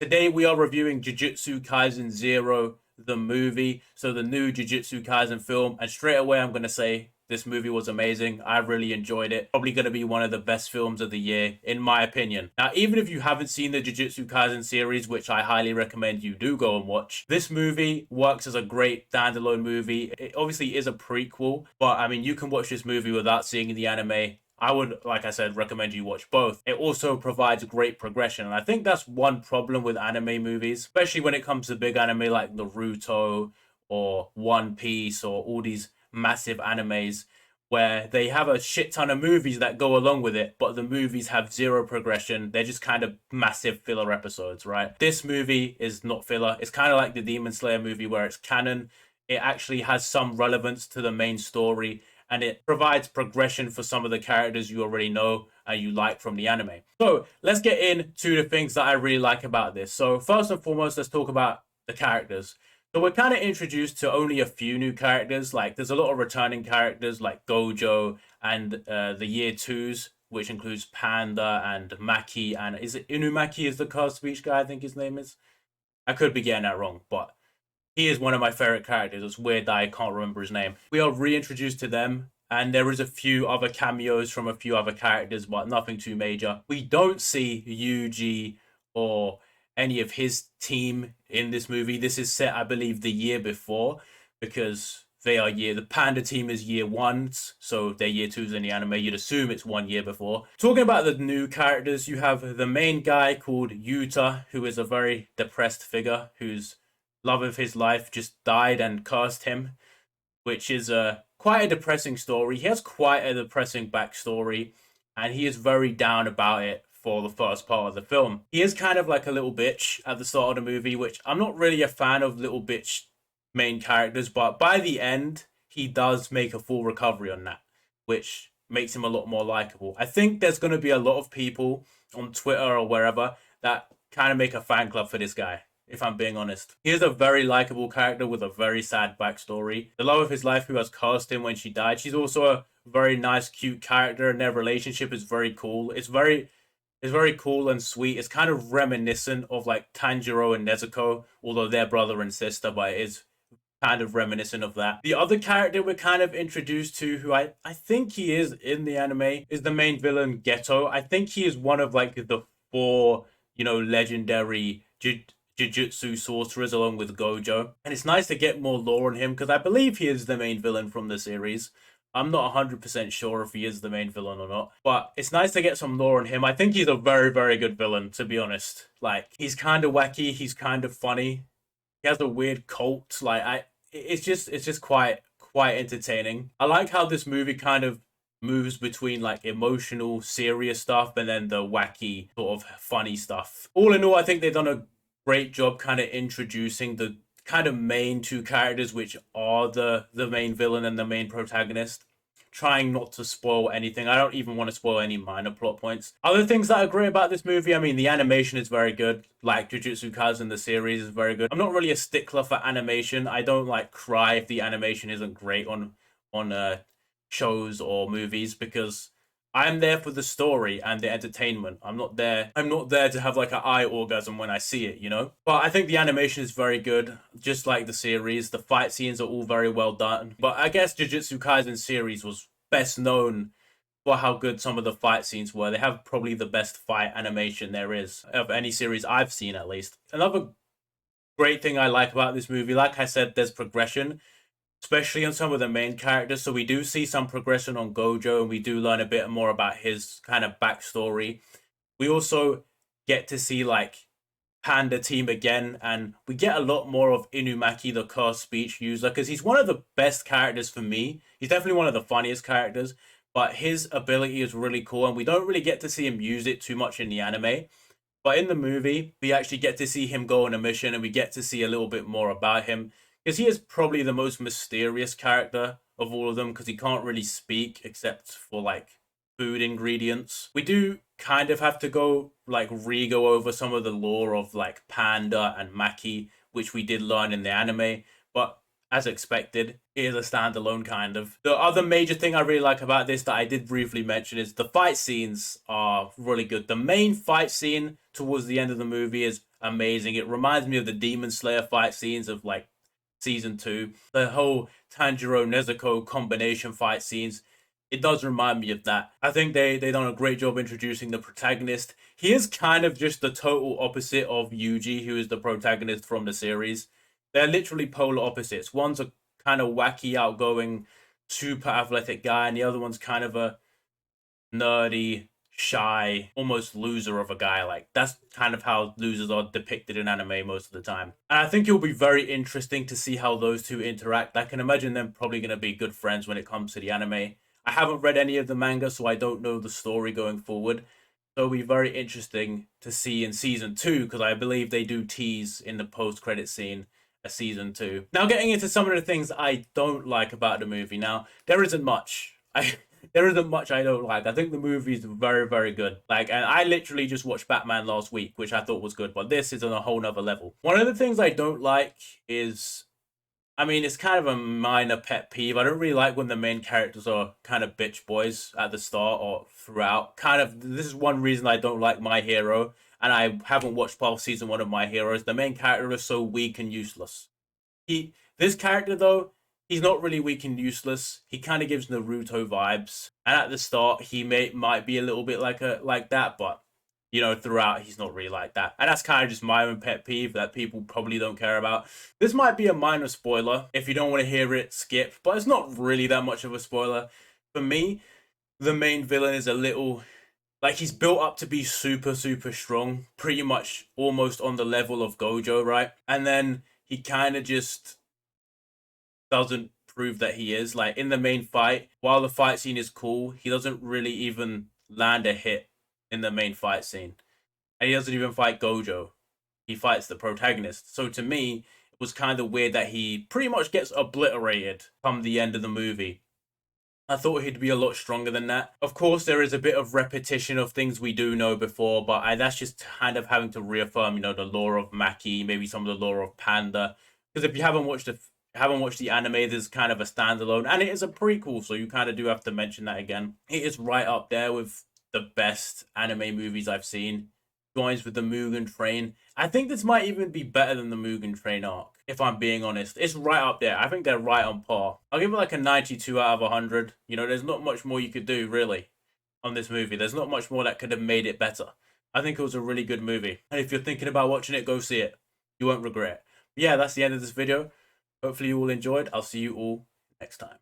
Today we are reviewing Jujutsu Kaisen Zero, the movie. So the new Jujutsu Kaisen film. And straight away I'm going to say this movie was amazing. I really enjoyed it. Probably going to be one of the best films of the year, in my opinion. Now, even if you haven't seen the Jujutsu Kaisen series, which I highly recommend you do go and watch, this movie works as a great standalone movie. It obviously is a prequel, but I mean, you can watch this movie without seeing the anime. I would, like I said, recommend you watch both. It also provides great progression. And I think that's one problem with anime movies, especially when it comes to big anime like Naruto or One Piece or all these massive animes where they have a shit ton of movies that go along with it, but the movies have zero progression. They're just kind of massive filler episodes, right? This movie is not filler. It's kind of like the Demon Slayer movie where it's canon. It actually has some relevance to the main story, and it provides progression for some of the characters you already know and you like from the anime. So let's get into the things that I really like about this. So first and foremost, let's talk about the characters. So we're kind of introduced to only a few new characters. Like there's a lot of returning characters like Gojo and the Year Twos, which includes Panda and Maki. And is it Inumaki is the cast speech guy? I think his name is. I could be getting that wrong, but he is one of my favorite characters. It's weird that I can't remember his name. We are reintroduced to them, and there is a few other cameos from a few other characters, but nothing too major. We don't see Yuji or any of his team in this movie. This is set, I believe, the year before, because the Panda team is year ones, so they're year twos in the anime. You'd assume it's 1 year before. Talking about the new characters, you have the main guy called Yuta, who is a very depressed figure whose love of his life just died and cursed him, which is quite a depressing story. He has quite a depressing backstory, and he is very down about it for the first part of the film. He is kind of like a little bitch at the start of the movie, which I'm not really a fan of little bitch main characters, but by the end, he does make a full recovery on that, which makes him a lot more likable. I think there's going to be a lot of people on Twitter or wherever that kind of make a fan club for this guy, if I'm being honest. He is a very likable character with a very sad backstory. The love of his life who has cursed him when she died. She's also a very nice, cute character, and their relationship is very cool. It's very cool and sweet. It's kind of reminiscent of like Tanjiro and Nezuko, although they're brother and sister, but it is kind of reminiscent of that. The other character we're kind of introduced to, who I think he is in the anime, is the main villain, Geto. I think he is one of like the four, legendary Jujutsu sorcerers along with Gojo. And it's nice to get more lore on him because I believe he is the main villain from the series. I'm not 100% sure if he is the main villain or not, but it's nice to get some lore on him. I think he's a very, very good villain, to be honest. Like, he's kind of wacky, he's kind of funny. He has a weird cult. It's just quite entertaining. I like how this movie kind of moves between like emotional, serious stuff and then the wacky, sort of funny stuff. All in all, I think they've done a great job kind of introducing the kind of main two characters, which are the main villain and the main protagonist. Trying not to spoil anything. I don't even want to spoil any minor plot points. Other things that are great about this movie, I mean, the animation is very good. Like Jujutsu Kaisen, the series is very good. I'm not really a stickler for animation. I don't like cry if the animation isn't great on shows or movies, because I'm there for the story and the entertainment. I'm not there to have like an eye orgasm when I see it. But I think the animation is very good, just like the series. The fight scenes are all very well done. But I guess Jujutsu Kaisen series was best known for how good some of the fight scenes were. They have probably the best fight animation there is of any series I've seen, at least. Another great thing I like about this movie, like I said, there's progression, especially on some of the main characters. So we do see some progression on Gojo, and we do learn a bit more about his kind of backstory. We also get to see like Panda team again, and we get a lot more of Inumaki, the cursed speech user, because he's one of the best characters for me. He's definitely one of the funniest characters, but his ability is really cool, and we don't really get to see him use it too much in the anime. But in the movie, we actually get to see him go on a mission, and we get to see a little bit more about him, because he is probably the most mysterious character of all of them, because he can't really speak except for like food ingredients. We do kind of have to go over some of the lore of like Panda and Maki, which we did learn in the anime, but as expected, it is a standalone kind of. The other major thing I really like about this that I did briefly mention is the fight scenes are really good. The main fight scene towards the end of the movie is amazing. It reminds me of the Demon Slayer fight scenes of like season 2. The whole Tanjiro Nezuko combination fight scenes. It does remind me of that. I think they done a great job introducing the protagonist. He is kind of just the total opposite of Yuji, who is the protagonist from the series. They're literally polar opposites. One's a kind of wacky, outgoing, super athletic guy, and the other one's kind of a nerdy, shy, almost loser of a guy. Like, that's kind of how losers are depicted in anime most of the time. And I think it'll be very interesting to see how those two interact. I can imagine them probably going to be good friends when it comes to the anime. I haven't read any of the manga, so I don't know the story going forward. So it'll be very interesting to see in season 2, because I believe they do tease in the post-credit scene a season 2. Now, getting into some of the things I don't like about the movie. Now, there isn't much. There isn't much I don't like. I think the movie is very, very good. Like, and I literally just watched Batman last week, which I thought was good, but this is on a whole nother level. One of the things I don't like is, I mean, it's kind of a minor pet peeve. I don't really like when the main characters are kind of bitch boys at the start or throughout. Kind of, this is one reason I don't like My Hero, and I haven't watched past season 1 of My Hero. The main character is so weak and useless. This character though, he's not really weak and useless. He kind of gives Naruto vibes, and at the start he might be a little bit like that, but you know, throughout he's not really like that. And that's kind of just my own pet peeve that people probably don't care about. This might be a minor spoiler. If you don't want to hear it, skip. But it's not really that much of a spoiler. For me, the main villain is a little, like, he's built up to be super, super strong, pretty much almost on the level of Gojo, right? And then he kind of just doesn't prove that he is. Like, in the main fight, while the fight scene is cool, he doesn't really even land a hit in the main fight scene. And he doesn't even fight Gojo. He fights the protagonist. So to me, it was kind of weird that he pretty much gets obliterated come the end of the movie. I thought he'd be a lot stronger than that. Of course, there is a bit of repetition of things we do know before, but that's just kind of having to reaffirm, you know, the lore of Maki, maybe some of the lore of Panda. Because if you haven't watched the anime, there's kind of a standalone, and it is a prequel, so you kind of do have to mention that again. It is right up there with the best anime movies I've seen. Joins with the Mugen Train. I think this might even be better than the Mugen Train arc, if I'm being honest. It's right up there. I think they're right on par. I'll give it like a 92 out of 100. You know, there's not much more you could do, really, on this movie. There's not much more that could have made it better. I think it was a really good movie. And if you're thinking about watching it, go see it. You won't regret it. But yeah, that's the end of this video. Hopefully you all enjoyed. I'll see you all next time.